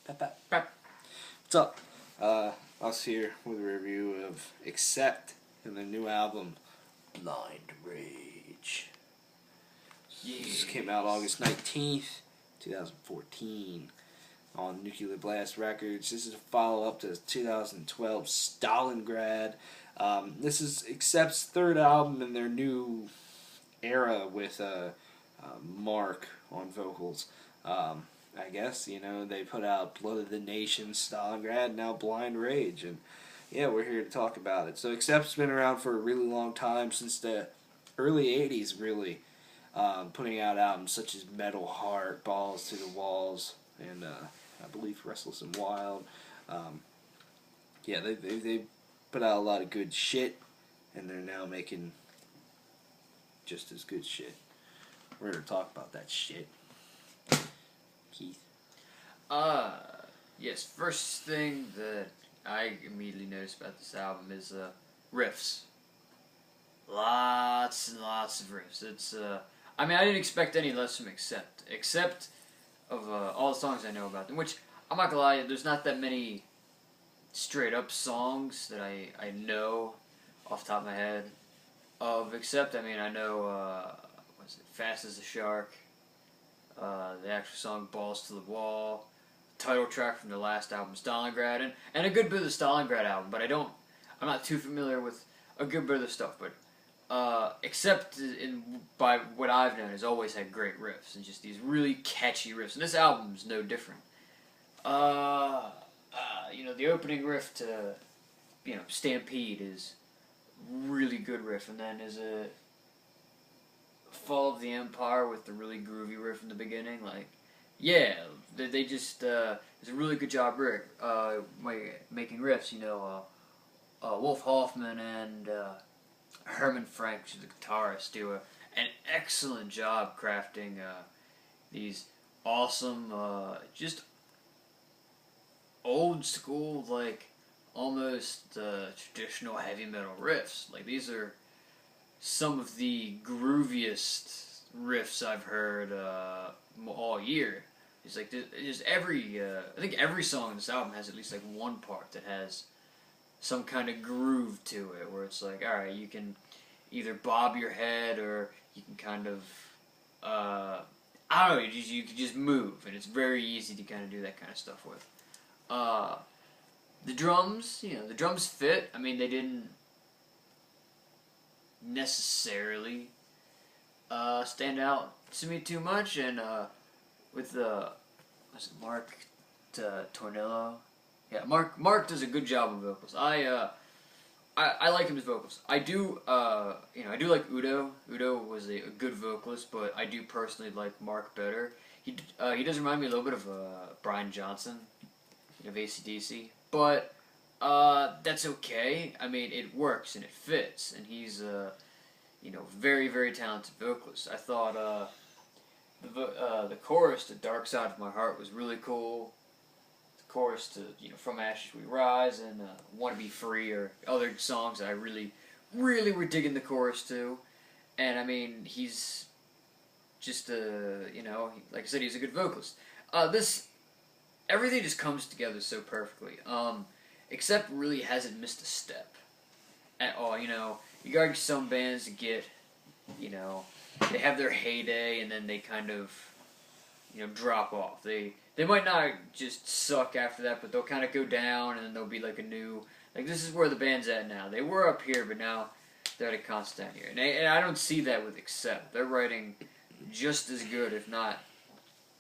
What's up? Us here with a review of Accept and their new album, Blind Rage. This came out August 19th, 2014 on Nuclear Blast Records. This is a follow-up to 2012 Stalingrad. This is Accept's third album in their new era with Mark on vocals. I guess, they put out Blood of the Nation, Stalingrad, now Blind Rage, and yeah, we're here to talk about it. So Accept's been around for a really long time, since the early 80s, really, putting out albums such as Metal Heart, Balls to the Walls, and I believe Restless and Wild. Yeah, they put out a lot of good shit, and they're now making just as good shit. We're here to talk about that shit. Keith? Yes, first thing that I immediately noticed about this album is, riffs. Lots and lots of riffs. It's, I didn't expect any less from except of, all the songs I know about them, which, I'm not gonna lie, there's not that many straight up songs that I know off the top of my head of Accept. I know, what's it, Fast as a Shark, the actual song Balls to the Wall, title track from the last album Stalingrad, and a good bit of the Stalingrad album, but I'm not too familiar with a good bit of the stuff, but Accept by what I've known has always had great riffs, and just these really catchy riffs, and this album is no different. The opening riff to, Stampede is really good riff, and then is a Fall of the Empire with the really groovy riff in the beginning. Like, yeah, they just it's a really good job making riffs. Wolf Hoffman and Herman Frank, who's the guitarist, do an excellent job crafting these awesome, just old school, like almost traditional heavy metal riffs. Like, these are some of the grooviest riffs I've heard all year. It's like there's I think every song in this album has at least like one part that has some kind of groove to it, where it's like, all right, you can either bob your head or you can kind of I don't know, you can just move, and it's very easy to kind of do that kind of stuff with. The drums, the drums fit. They didn't necessarily stand out to me too much, and with Mark Tornillo, yeah, Mark does a good job of vocals. I like him as vocals. I do like Udo. Udo was a good vocalist, but I do personally like Mark better. He does remind me a little bit of Brian Johnson of AC/DC, but that's okay. It works and it fits, and he's very, very talented vocalist. I thought the chorus to "Dark Side of My Heart" was really cool. The chorus to "From Ashes We Rise" and "Want to Be Free" are other songs that I really, really were digging the chorus to. And he's just like I said, he's a good vocalist. Everything just comes together so perfectly. Accept really hasn't missed a step at all. You got some bands that get, they have their heyday and then they kind of, drop off. They might not just suck after that, but they'll kind of go down, and then there'll be like a new, like, this is where the band's at now. They were up here, but now they're at a constant down here. And I don't see that with Accept. They're writing just as good, if not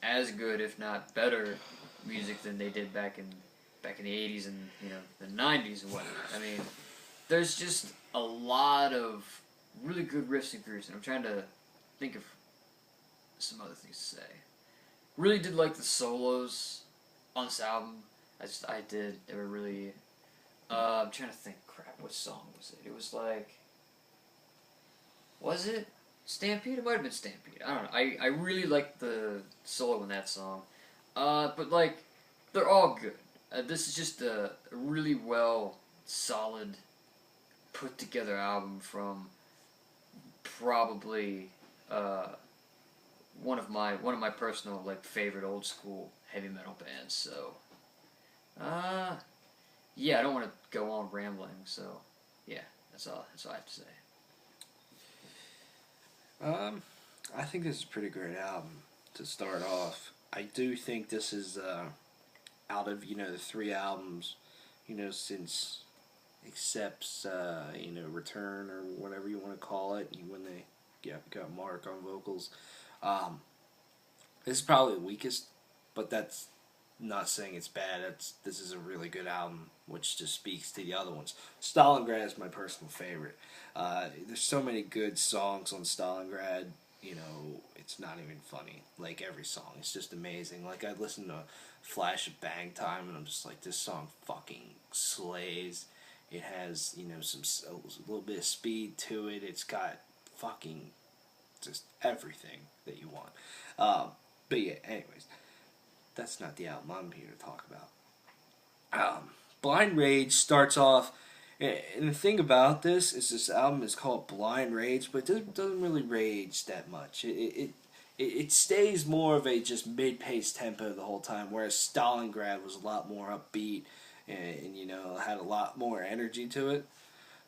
as good, if not better music than they did back in the 80s and the 90s and whatnot. There's just a lot of really good riffs and grooves, and I'm trying to think of some other things to say. Really did like the solos on this album. I did. They were really. I'm trying to think. Crap, what song was it? It was like. Was it Stampede? It might have been Stampede. I don't know. I really liked the solo in that song. But like, they're all good. This is just a really solid, put together album from probably one of my personal favorite old school heavy metal bands. So Yeah, I don't want to go on rambling, so yeah, that's all I have to say. I think this is a pretty great album to start off. I do think this is out of the 3 albums, since Accept's Return or whatever you want to call it, when they got Mark on vocals. Um, this is probably the weakest, but that's not saying it's bad. This is a really good album, which just speaks to the other ones. Stalingrad is my personal favorite. There's so many good songs on Stalingrad. It's not even funny. Like every song, it's just amazing. Like I listened to Flash of Bang Time, and I'm just like, this song fucking slays. It has a little bit of speed to it. It's got fucking just everything that you want. But yeah, anyways, that's not the album I'm here to talk about. Blind Rage starts off, and the thing about this album is called Blind Rage, but it doesn't really rage that much. It stays more of a just mid-paced tempo the whole time, whereas Stalingrad was a lot more upbeat and had a lot more energy to it.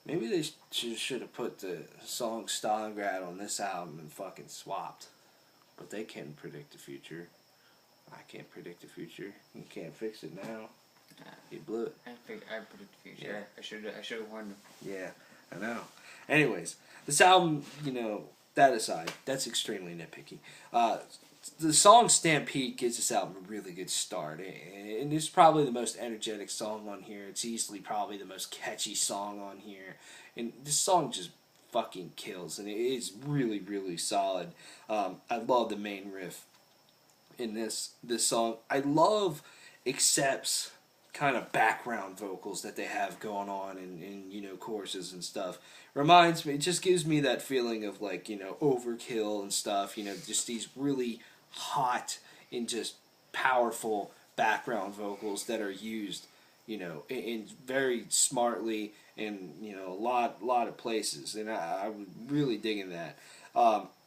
Maybe they should have put the song Stalingrad on this album and fucking swapped. But they can't predict the future. I can't predict the future. You can't fix it now. He blew it. I predict the future. Yeah. I should have warned him. Yeah, I know. Anyways, this album, that aside, that's extremely nitpicky. The song Stampede gives this album a really good start, and it's probably the most energetic song on here. It's easily probably the most catchy song on here, and this song just fucking kills, and it is really, really solid. I love the main riff in this song. I love Accept's kind of background vocals that they have going on in choruses and stuff. Reminds me, it just gives me that feeling of like, Overkill and stuff, just these really hot and just powerful background vocals that are used, in very smartly in, a lot of places, and I was really digging that.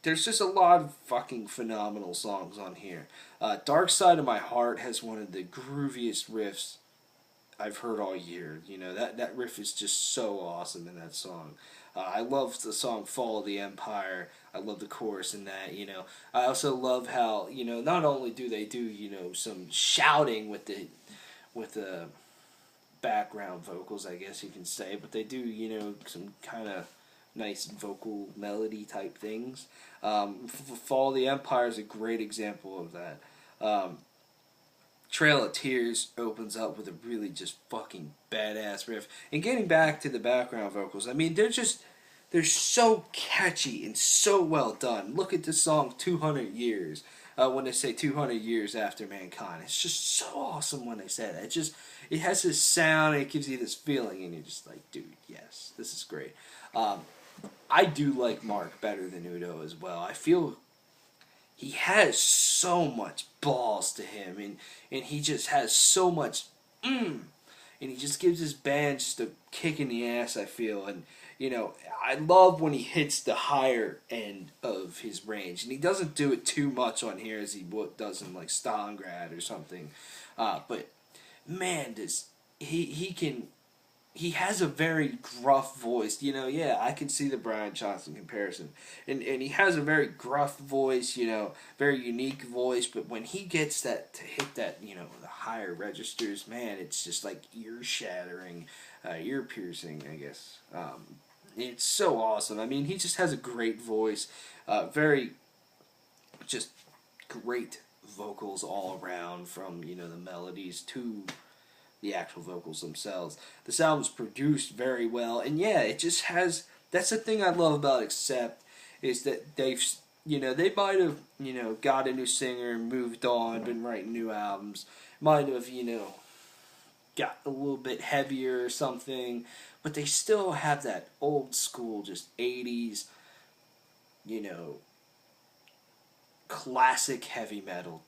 There's just a lot of fucking phenomenal songs on here. Dark Side of My Heart has one of the grooviest riffs I've heard all year. That riff is just so awesome in that song. I love the song Fall of the Empire. I love the chorus in that, I also love how, not only do they do, some shouting with the background vocals, I guess you can say, but they do, some kind of nice vocal melody type things. Fall of the Empire is a great example of that. Trail of Tears opens up with a really just fucking badass riff. And getting back to the background vocals, I mean, they're so catchy and so well done. Look at the song 200 Years, when they say 200 years after Mankind. It's just so awesome when they say that. It has this sound, and it gives you this feeling, and you're just like, dude, yes, this is great. I do like Mark better than Udo as well. I feel he has so much balls to him, and he just has so much and he just gives his band just a kick in the ass, I feel. And I love when he hits the higher end of his range, and he doesn't do it too much on here as he does in like Stalingrad or something. But man, he has a very gruff voice, yeah, I can see the Brian Johnson comparison. And he has a very gruff voice, very unique voice, but when he gets that, to hit that, the higher registers, man, it's just like ear-shattering, ear-piercing, I guess. It's so awesome. I mean, he just has a great voice, very, just great vocals all around, from, the melodies to the actual vocals themselves. This album's produced very well, and yeah, it just has, that's the thing I love about Accept, is that they might have, got a new singer and moved on, been writing new albums, might have, got a little bit heavier or something, but they still have that old school, just 80s, classic heavy metal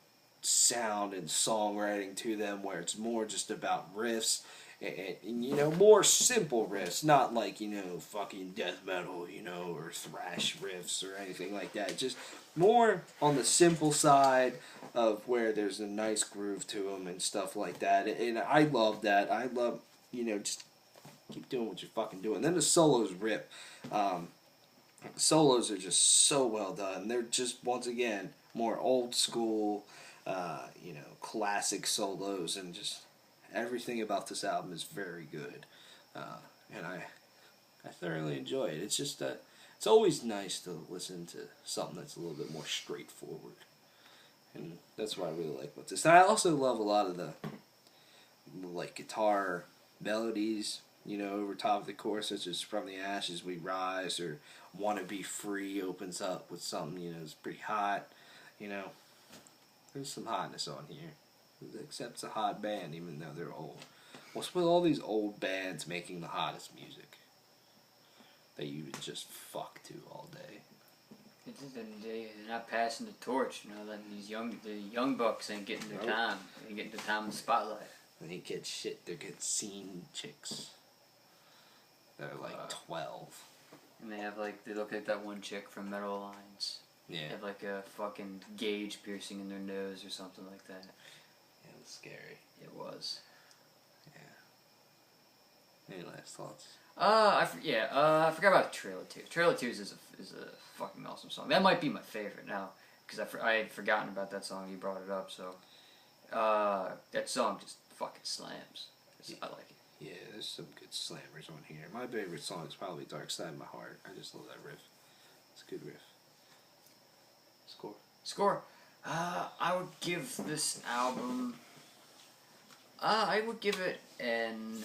sound and songwriting to them, where it's more just about riffs and more simple riffs, not like fucking death metal, or thrash riffs or anything like that. Just more on the simple side, of where there's a nice groove to them and stuff like that. And I love that. I love, just keep doing what you're fucking doing. And then the solos rip. Solos are just so well done. They're just, once again, more old school, classic solos, and just everything about this album is very good. And I thoroughly enjoy it. It's just it's always nice to listen to something that's a little bit more straightforward. And that's what I really like about this. And I also love a lot of the guitar melodies, over top of the chorus, such as "From the Ashes We Rise" or "Wanna Be Free" opens up with something, it's pretty hot. There's some hotness on here. Except it's a hot band, even though they're old. What's with all these old bands making the hottest music that you would just fuck to all day? They're not passing the torch, that the young bucks ain't getting their time. They ain't getting their time in the spotlight. They get shit. They get scene chicks. They're like 12. And they look like that one chick from Metal Alliance. Yeah. They have like a fucking gauge piercing in their nose or something like that. Yeah, it was scary. It was. Yeah. Any last thoughts? I forgot about Trailer Tears. Trailer Tears is a fucking awesome song. That might be my favorite now, because I had forgotten about that song. You brought it up, so that song just fucking slams. I like it. Yeah, there's some good slammers on here. My favorite song is probably "Dark Side of My Heart." I just love that riff. It's a good riff. Score. I would give this album. I would give it an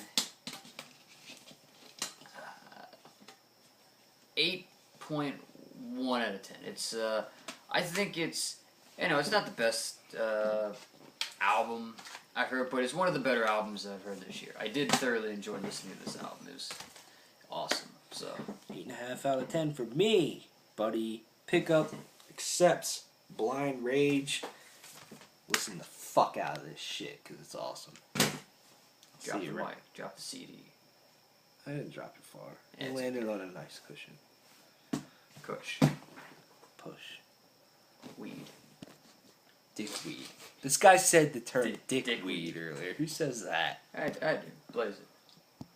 8.1 out of 10. It's I think it's it's not the best album I've heard, but it's one of the better albums I've heard this year. I did thoroughly enjoy listening to this album. It was awesome. So 8.5 out of 10 for me, buddy. Pickup accepts Blind Rage. Listen the fuck out of this shit, because it's awesome. Drop the mic. Drop the CD. I didn't drop it far. Yeah, It landed on a nice cushion. Kush. Push. Weed. Dickweed. This guy said the term Dickweed dickweed earlier. Who says that? I do. Blaze it.